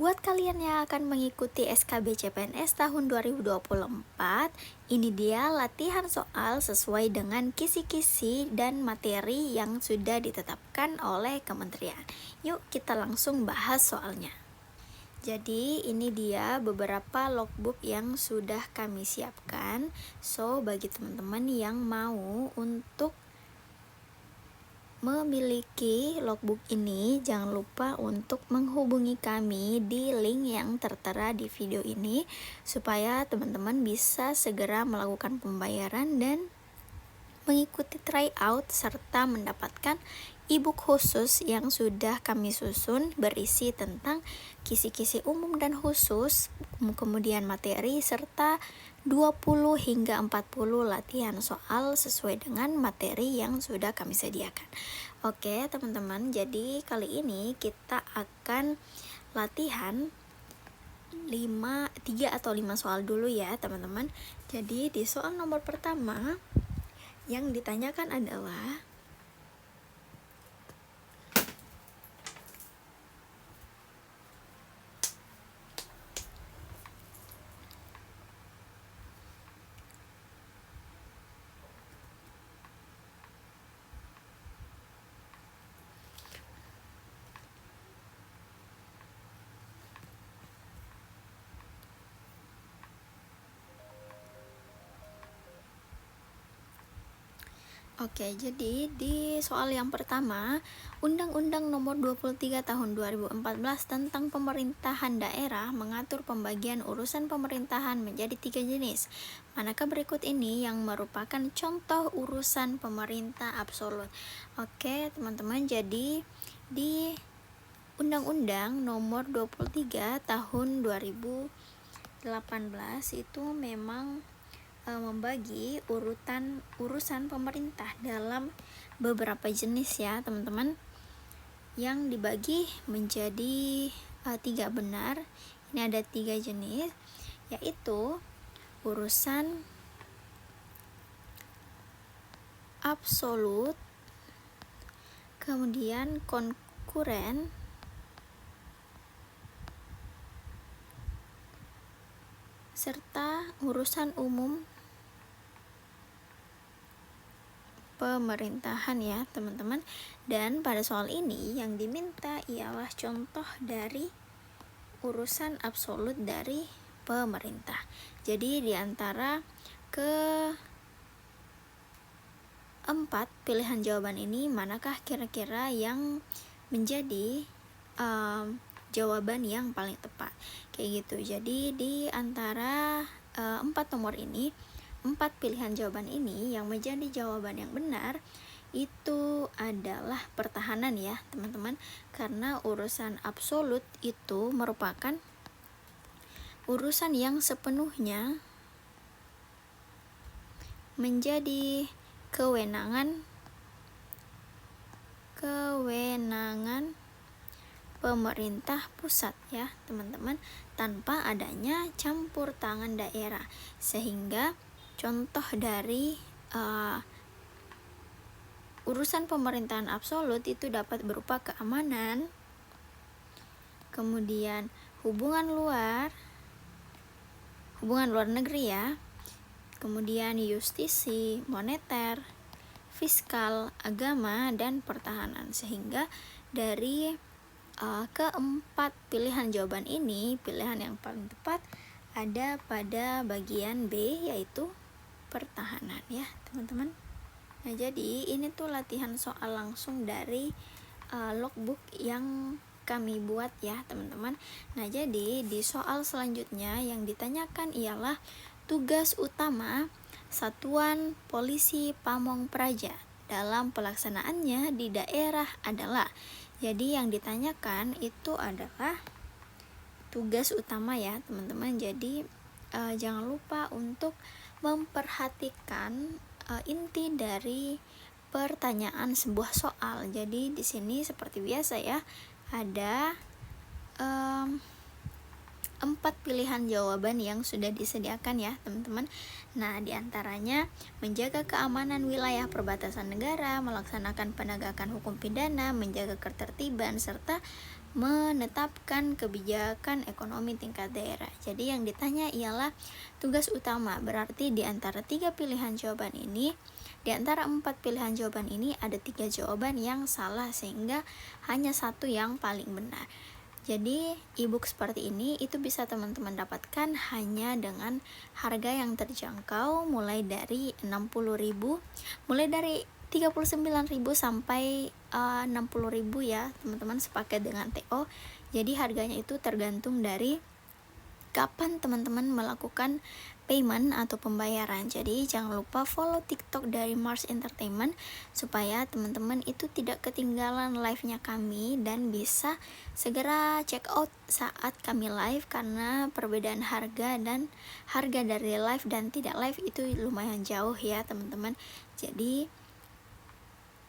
Buat kalian yang akan mengikuti SKB CPNS tahun 2024, ini dia latihan soal sesuai dengan kisi-kisi dan materi yang sudah ditetapkan oleh kementerian. Yuk kita langsung bahas soalnya. Jadi ini dia beberapa logbook yang sudah kami siapkan. So bagi teman-teman yang mau untuk memiliki logbook ini, jangan lupa untuk menghubungi kami di link yang tertera di video ini supaya teman-teman bisa segera melakukan pembayaran dan mengikuti tryout serta mendapatkan e-book khusus yang sudah kami susun berisi tentang kisi-kisi umum dan khusus, kemudian materi serta 20 hingga 40 latihan soal sesuai dengan materi yang sudah kami sediakan. Oke teman-teman, jadi kali ini kita akan latihan 3 atau 5 soal dulu ya teman-teman. Jadi di soal nomor pertama yang ditanyakan adalah Oke, jadi di soal yang pertama, Undang-Undang Nomor 23 Tahun 2014 tentang Pemerintahan Daerah mengatur pembagian urusan pemerintahan menjadi 3 jenis. Manakah berikut ini yang merupakan contoh urusan pemerintah absolut? Oke, teman-teman, jadi di Undang-Undang Nomor 23 Tahun 2018 itu memang membagi urusan pemerintah dalam beberapa jenis ya teman-teman, yang dibagi menjadi 3 benar. Ini ada 3 jenis, yaitu urusan absolut, kemudian konkuren, serta urusan umum pemerintahan ya teman-teman. Dan pada soal ini yang diminta ialah contoh dari urusan absolut dari pemerintah. Jadi di antara keempat pilihan jawaban ini, manakah kira-kira yang menjadi jawaban yang paling tepat? Kayak gitu. Jadi di antara 4 nomor ini, 4 pilihan jawaban ini yang menjadi jawaban yang benar itu adalah pertahanan ya teman-teman, karena urusan absolut itu merupakan urusan yang sepenuhnya menjadi kewenangan pemerintah pusat ya teman-teman, tanpa adanya campur tangan daerah. Sehingga contoh dari urusan pemerintahan absolut itu dapat berupa keamanan, kemudian hubungan luar negeri ya, kemudian justisi, moneter, fiskal, agama, dan pertahanan. Sehingga dari keempat pilihan jawaban ini, pilihan yang paling tepat ada pada bagian B, yaitu pertahanan ya teman-teman. Nah jadi ini tuh latihan soal langsung dari logbook yang kami buat ya teman-teman. Nah jadi di soal selanjutnya yang ditanyakan ialah tugas utama Satuan Polisi Pamong Praja dalam pelaksanaannya di daerah adalah. Jadi yang ditanyakan itu adalah tugas utama ya teman-teman. Jadi jangan lupa untuk memperhatikan inti dari pertanyaan sebuah soal. Jadi di sini seperti biasa ya, ada 4 pilihan jawaban yang sudah disediakan ya teman-teman. Nah diantaranya menjaga keamanan wilayah perbatasan negara, melaksanakan penegakan hukum pidana, menjaga ketertiban, serta menetapkan kebijakan ekonomi tingkat daerah. Jadi yang ditanya ialah tugas utama, berarti di antara 3 pilihan jawaban ini, di antara 4 pilihan jawaban ini ada 3 jawaban yang salah, sehingga hanya satu yang paling benar. Jadi e-book seperti ini itu bisa teman-teman dapatkan hanya dengan harga yang terjangkau, mulai dari 60.000, mulai dari 39.000 sampai 60.000 ya teman-teman, sepaket dengan TO. Jadi harganya itu tergantung dari kapan teman-teman melakukan payment atau pembayaran. Jadi jangan lupa follow TikTok dari Mars Entertainment supaya teman-teman itu tidak ketinggalan live-nya kami dan bisa segera check out saat kami live, karena perbedaan harga dan harga dari live dan tidak live itu lumayan jauh ya teman-teman. Jadi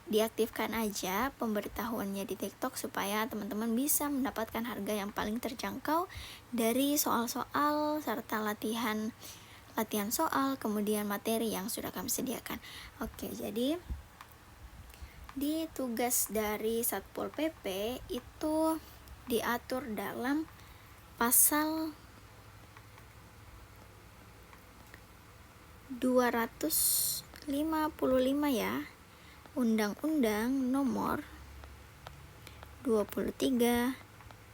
diaktifkan aja pemberitahuannya di TikTok supaya teman-teman bisa mendapatkan harga yang paling terjangkau dari soal-soal serta latihan soal, kemudian materi yang sudah kami sediakan. Oke, jadi di tugas dari Satpol PP itu diatur dalam pasal 255 ya, Undang-Undang Nomor 23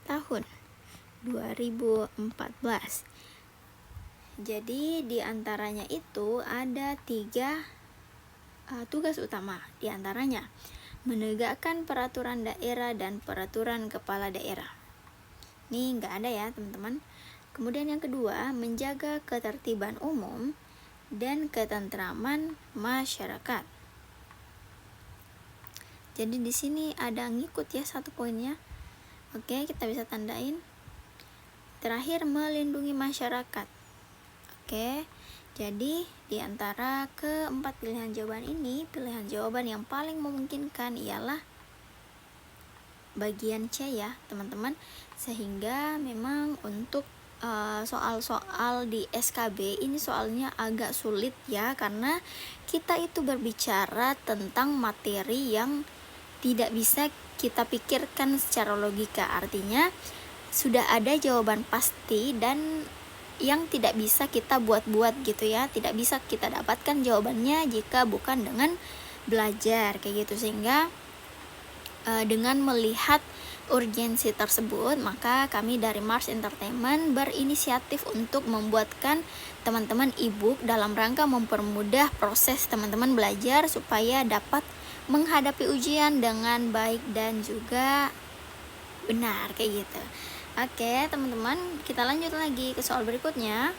Tahun 2014. Jadi diantaranya itu ada 3 tugas utama. Diantaranya menegakkan peraturan daerah dan peraturan kepala daerah. Ini nggak ada ya teman-teman. Kemudian yang kedua, menjaga ketertiban umum dan ketentraman masyarakat. Jadi di sini ada ngikut ya satu poinnya. Oke, kita bisa tandain. Terakhir, melindungi masyarakat. Oke, jadi di antara keempat pilihan jawaban ini, pilihan jawaban yang paling memungkinkan ialah bagian C ya teman-teman. Sehingga memang untuk soal-soal di SKB ini soalnya agak sulit ya, karena kita itu berbicara tentang materi yang tidak bisa kita pikirkan secara logika. Artinya sudah ada jawaban pasti dan yang tidak bisa kita buat-buat gitu ya, tidak bisa kita dapatkan jawabannya jika bukan dengan belajar kayak gitu. Sehingga dengan melihat urgensi tersebut, maka kami dari Mars Entertainment berinisiatif untuk membuatkan teman-teman e-book dalam rangka mempermudah proses teman-teman belajar supaya dapat menghadapi ujian dengan baik dan juga benar kayak gitu. Oke teman-teman, kita lanjut lagi ke soal berikutnya.